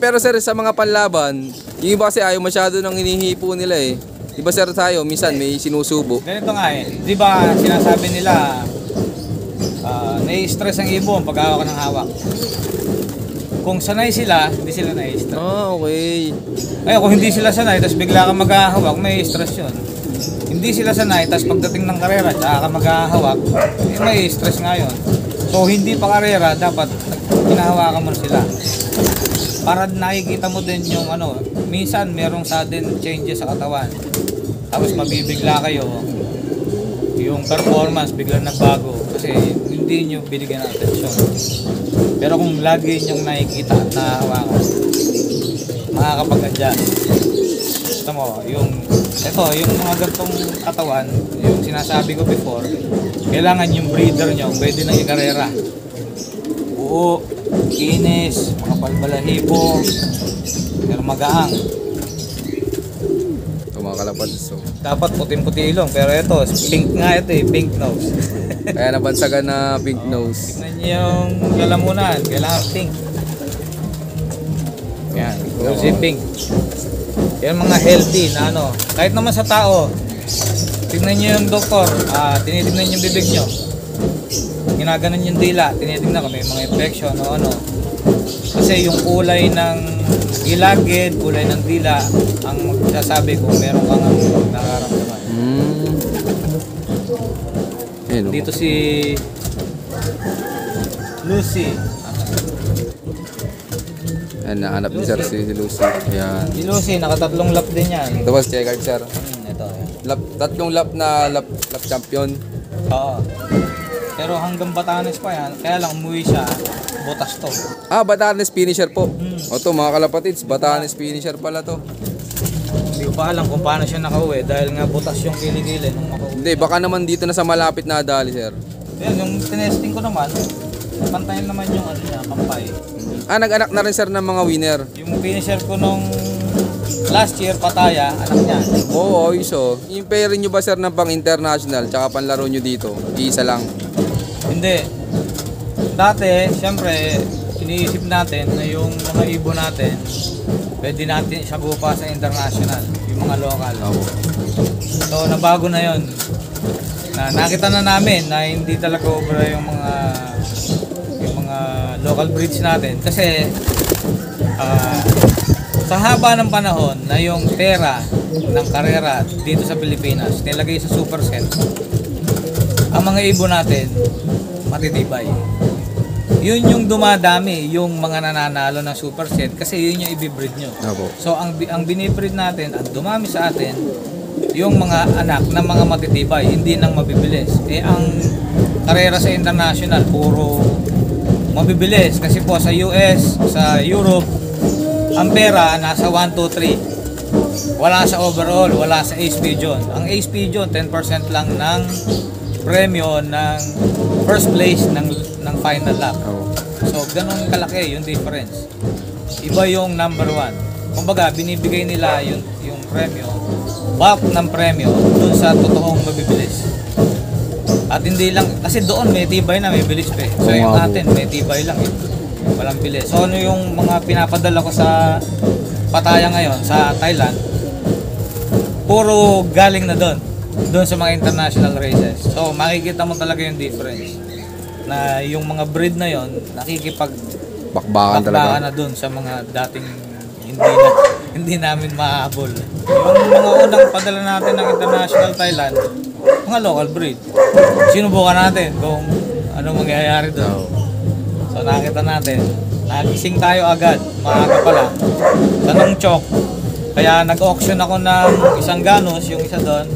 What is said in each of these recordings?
Pero sir, sa mga panlaban, yung iba kasi ayaw masyado ng hinihipo nila eh. Diba sir tayo, minsan may sinusubo. Ganito nga eh, di ba sinasabi nila, nai-stress ang ibon pag hawak ng hawak. Kung sanay sila, hindi sila nai-stress. Okay. Ay, kung hindi sila sanay, tapos bigla kang maghahawak, may stress yun. Hindi sila sanay, tapos pagdating ng karera, tsaka ka maghahawak, may stress nga yun. So, hindi pa karera, dapat hinahawakan mo sila. Para nakikita mo din yung minsan merong sudden changes sa katawan. Tapos mabibigla kayo, yung performance biglang nagbago kasi hindi nyo binigyan ng atensyon. Pero kung lagi nyong nakikita at nahahawakan, makakapag-adjust. Gusto mo, yung mga gantong katawan, yung sinasabi ko before, kailangan yung breeder nyo, pwede nang ikarera. Buo, kinis, mga palbalahibo, pero magaang. Mga kalapad. So, dapat puting-puti ilong, pero ito, pink nga ito eh, pink nose. kaya nabansagan na pink nose. Tignan niyo yung lalamunan, kailangan pink. Yan, rosy pink. Yan mga healthy na kahit naman sa tao, tignan niyo yung doktor, tinitignan yung bibig niyo. Ginaganon yung dila, tinitignan kung may mga infection o ano. Kasi yung kulay ng ilagid, kulay ng dila, ang sasabi ko meron kang nararamdaman. Dito si Lucy. Ayan, nahanap ni sir si Lucy. Ayan. Si Lucy, nakatatlong lap din yan. Ito was checkered sir. Ito. Tatlong lap na lap champion. Oo. Pero hanggang Batanes pa yan, kaya lang umuwi siya, butas to. Batanes finisher po. O to mga kalapatids, Batanes finisher pala to. Hindi ko pa alam kung paano siya nakauwi dahil nga butas yung kilikili nung makauwi. Hindi, baka naman dito na sa malapit na dali sir. Yan, yung tinesting ko naman, pantayin naman yung niya, kampay. Nag-anak na rin sir ng mga winner. Yung finisher ko nung last year, Pataya, anak niya. Oo, iso. Impairin nyo ba sir ng pang international tsaka panlaro nyo dito? Isa lang. Hindi. Dati, siyempre, iniisip natin na yung mga ibon natin, pwede natin isagupa sa international, yung mga local. So, nabago na yon. Nakita na namin na hindi talaga obra yung mga local breeds natin. Kasi, sa haba ng panahon na yung pera ng karera dito sa Pilipinas, nilagay sa superset, ang mga ibon natin, matitibay. Yun yung dumadami, yung mga nananalo ng superset kasi yun yung ibibreed nyo. So ang binibreed natin, ang dumami sa atin, yung mga anak ng mga matitibay, hindi nang mabibilis. Ang karera sa international, puro mabibilis. Kasi po sa US, sa Europe, ang pera nasa 1, 2, 3. Wala sa overall, wala sa ace pigeon. Ang ace pigeon, 10% lang ng premyo ng first place ng final lap. So, ganun kalaki yung difference. Iba yung number 1. Kumbaga, binibigay nila yung premyo, bulk ng premyo dun sa totoong mabibilis. At hindi lang, kasi doon may tibay na, may bilis pa eh. So, yung atin, may tibay lang eh. Walang bilis. So, ano yung mga pinapadala ko sa Pataya ngayon, sa Thailand, puro galing na doon sa mga international races. So makikita mo talaga yung difference na yung mga breed na yon bakbakan na doon sa mga dating hindi namin mahabol. Yung mga unang padala natin ng international Thailand, mga local breed. Sinubukan natin kung ano mangyayari doon. So nakita natin, nagising tayo agad, maaga pa lang, sa Nongchok. Kaya nag-auction ako ng isang ganos, yung isa doon.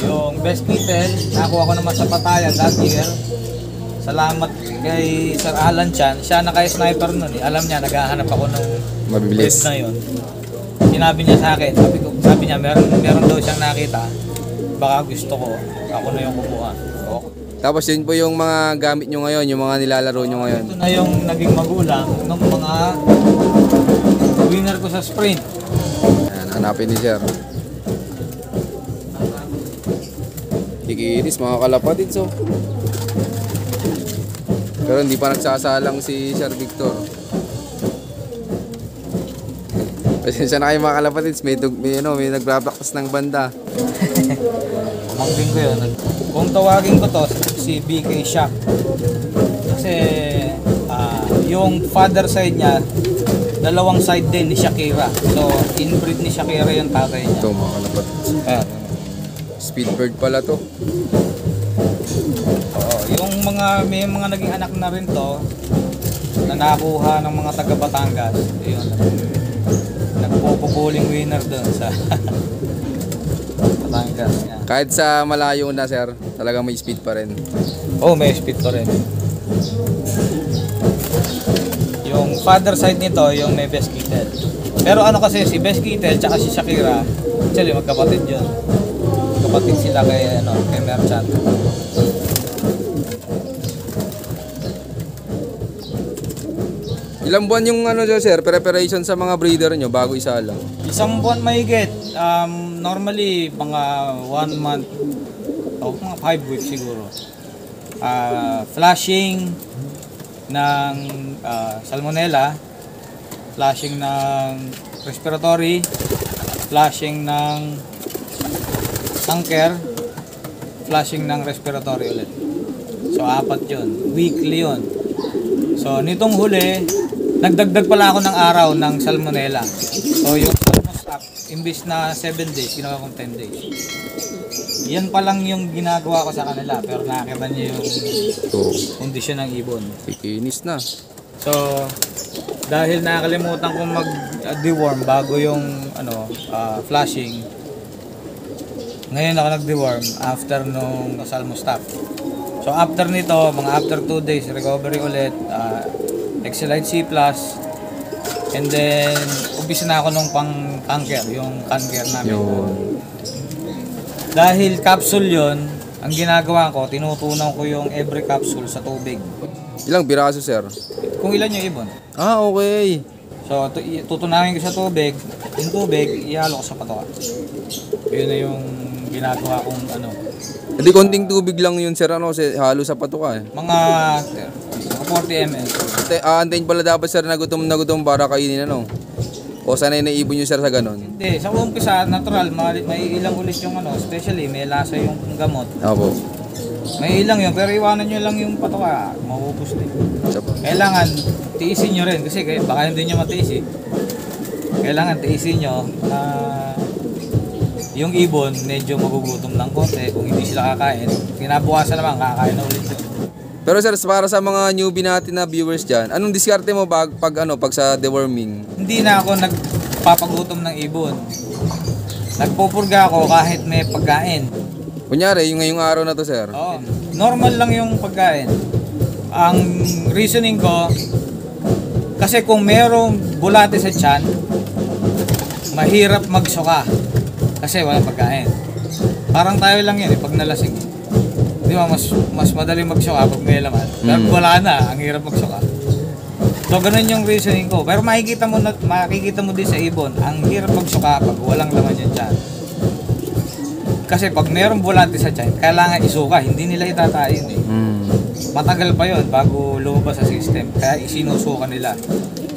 Yung best kitten, nakuha ko naman sa Pataya that year. Salamat kay Sir Alan Chan. Siya naka-sniper nun eh. Alam niya, naghahanap ako ng mabibilis na yun. Sinabi niya sa akin, sabi niya, meron daw siyang nakita. Baka gusto ko, ako na yung kumuha. Tapos yun po yung mga gamit nyo ngayon, yung mga nilalaro nyo ngayon. Ito na yung naging magulang ng mga winner ko sa sprint. Ayan, hanapin ni sir. Ikiinis mga kalapatid so. Pero hindi pa nagsasalang si Sir Victor. Pasensya na kayo mga kalapatids, may nagpractice ng banda. Mangling ko yun. Kung tawagin ko to, si BK Shock. Kasi yung father side niya, dalawang side din ni Shakira. So, inbreed ni Shakira yung tatay niya. Ito mga kalapatids. Ayan. Speedbird pala to. Oo, may mga naging anak na rin to na nakuha ng mga taga Batangas. Ayun. Nagpo-bowling winner doon sa Batangas. Yan. Kahit sa malayo na sir, talagang may speed pa rin. Oh, may speed pa rin. Yung father side nito, yung may Best Kittel. Pero ano kasi, si Best Kittel tsaka si Shakira, actually magkapatid yun. Kapatid sila kay Merchant. Ilang buwan yung sir, preparation sa mga breeder nyo bago isa lang? Isang buwan mahigit. Normally, mga 1 month o mga 5 weeks siguro. Flashing ng salmonella, flashing ng respiratory, flashing ng cancer, flashing ng respiratory ulit. So, 4 yun. Weekly yun. So, nitong huli, nagdagdag pala ako ng araw ng salmonella. So, yung almost up, imbis na 7 days, ginawa kong 10 days. Yan pa lang yung ginagawa ko sa kanila, pero nakakita niyo yung kondisyon ng ibon. Kikinis na. So, dahil nakakalimutan kong mag-deworm bago yung flashing, ngayon ako nag-deworm after nung salmostap. So after nito, mga after 2 days, recovery ulit, Exelite C+, and then umpisa na ako nung pang-cancer, yung cancer namin. Dahil capsule yon, ang ginagawa ko, tinutunaw ko yung every capsule sa tubig. Ilang biraso sir? Kung ilan yung ibon. Ah, okay. So tutunawin ko sa tubig, yung tubig, ihalo ko sa patoka. Yun na yung ginagawa kong Hindi konting tubig lang yun sir, kasi halo sa patuka eh. mga 40 ml. Antayin pala dapat sir na gutom para kainin O sanay na ibon nyo sir sa ganon? Hindi, sa umpisa, natural, may ilang ulit yung especially may lasa yung gamot. Opo. May ilang yun, pero iwanan nyo lang yung patoka, maubos din. Kailangan tiisin nyo rin, kasi baka hindi nyo matiis eh. Kailangan tiisin nyo na yung ibon medyo magugutom ng konti. Kung hindi sila kakain, kinabukasan naman, kakain na ulit yun. Pero sir, para sa mga newbie natin na viewers dyan, anong diskarte mo pag sa deworming? Hindi na ako nagpapagutom ng ibon. Nagpupurga ako kahit may pagkain. Kunyari, yung ngayong araw na to sir? Oo, normal lang yung pagkain. Ang reasoning ko, kasi kung merong bulate sa tiyan, mahirap magsuka. Kasi walang pagkain. Parang tayo lang yun pag nalasing. Di ba, mas madali magsuka pag may laman. Pero wala na, ang hirap magsuka. So, ganun yung reasoning ko. Pero makikita mo din sa ibon, ang hirap magsuka pag walang laman yung tiyan. Kasi pag mayroong bulante sa tiyan, kailangan isuka. Hindi nila itatayin eh. Matagal pa yon bago lumabas sa system. Kaya isinusuka nila.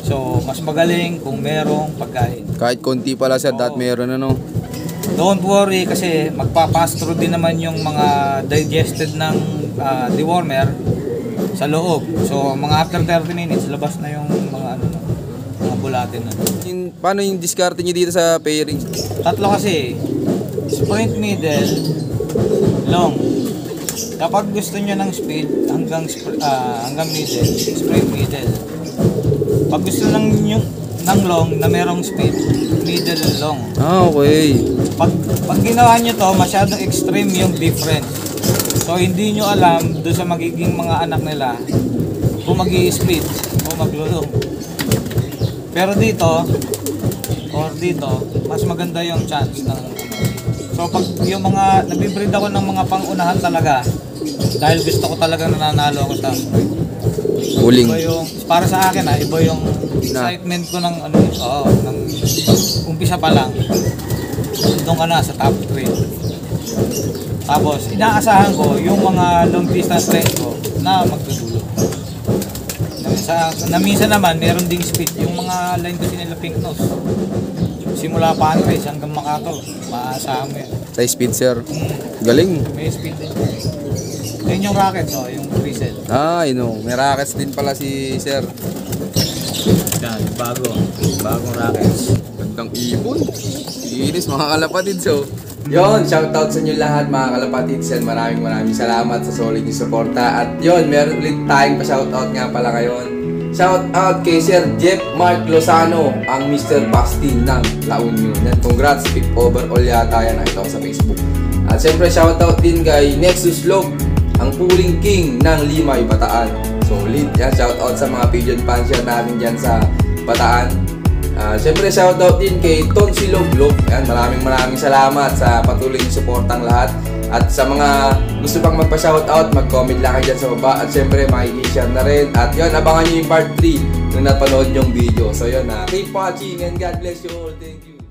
So, mas magaling kung merong pagkain. Kahit konti pala sir, dat meron Don't worry kasi magpapass through din naman yung mga digested ng dewormer sa loob. So mga after 30 minutes labas na yung mga mga bulate na. Paano yung diskarte niyo dito sa pairing? Tatlo kasi. Sprint, middle, long. Kapag gusto niyo ng speed hanggang middle, sprint, middle. Pag gusto ng long na merong speed, middle, long. Ah, okay. Pag ginawa nyo to, masyadong extreme yung difference. So, hindi nyo alam doon sa magiging mga anak nila kung mag-i-split o maglulong. Pero dito, mas maganda yung chance ng So, pag yung mga, nabibreed ako ng mga pangunahan talaga, dahil gusto ko talaga nananalo ako sa Uling. Iba yung, para sa akin iba yung excitement ko ng ng umpisa pa lang. Doon ka na sa top 3. Tapos, inaasahan ko yung mga long distance train ko na magtutulo. Na minsan naman, meron ding speed. Yung mga line kasi nila pink nose. Simula Panres hanggang Makato. Maasahan mo yan. Sa speed, sir. Galing. May speed din. Yun yung rocket, no? Yung Crystal. Ah, may rockets din pala si sir. Yan, bagong rockets. Gandang ibon. Inis mga kalapatid. So, yon, shoutout sa inyo lahat mga kalapatid. Maraming salamat sa solid yung suporta. At yon, meron ulit tayong pa-shoutout nga pala ngayon. Shoutout kay Sir Jeff Mark Lozano, ang Mr. Pastin ng La Union. Yan, congrats, pick overall yata yan, nakita ko sa Facebook. At syempre shoutout din kay Nexus Log, ang Puling King ng Limay, Bataan. Solid yan, shoutout sa mga pigeon fans yan namin dyan sa Bataan. Siyempre shoutout din kay Tonsilog Log. Yan, maraming salamat sa patuloy ng suportang lahat. At sa mga gusto pang magpa-shoutout, mag-comment lang kayo dyan sa baba. At siyempre makikishare na rin. At yun, abangan nyo yung part 3 nung napanood yung video. So yun, keep watching and God bless you all. Thank you.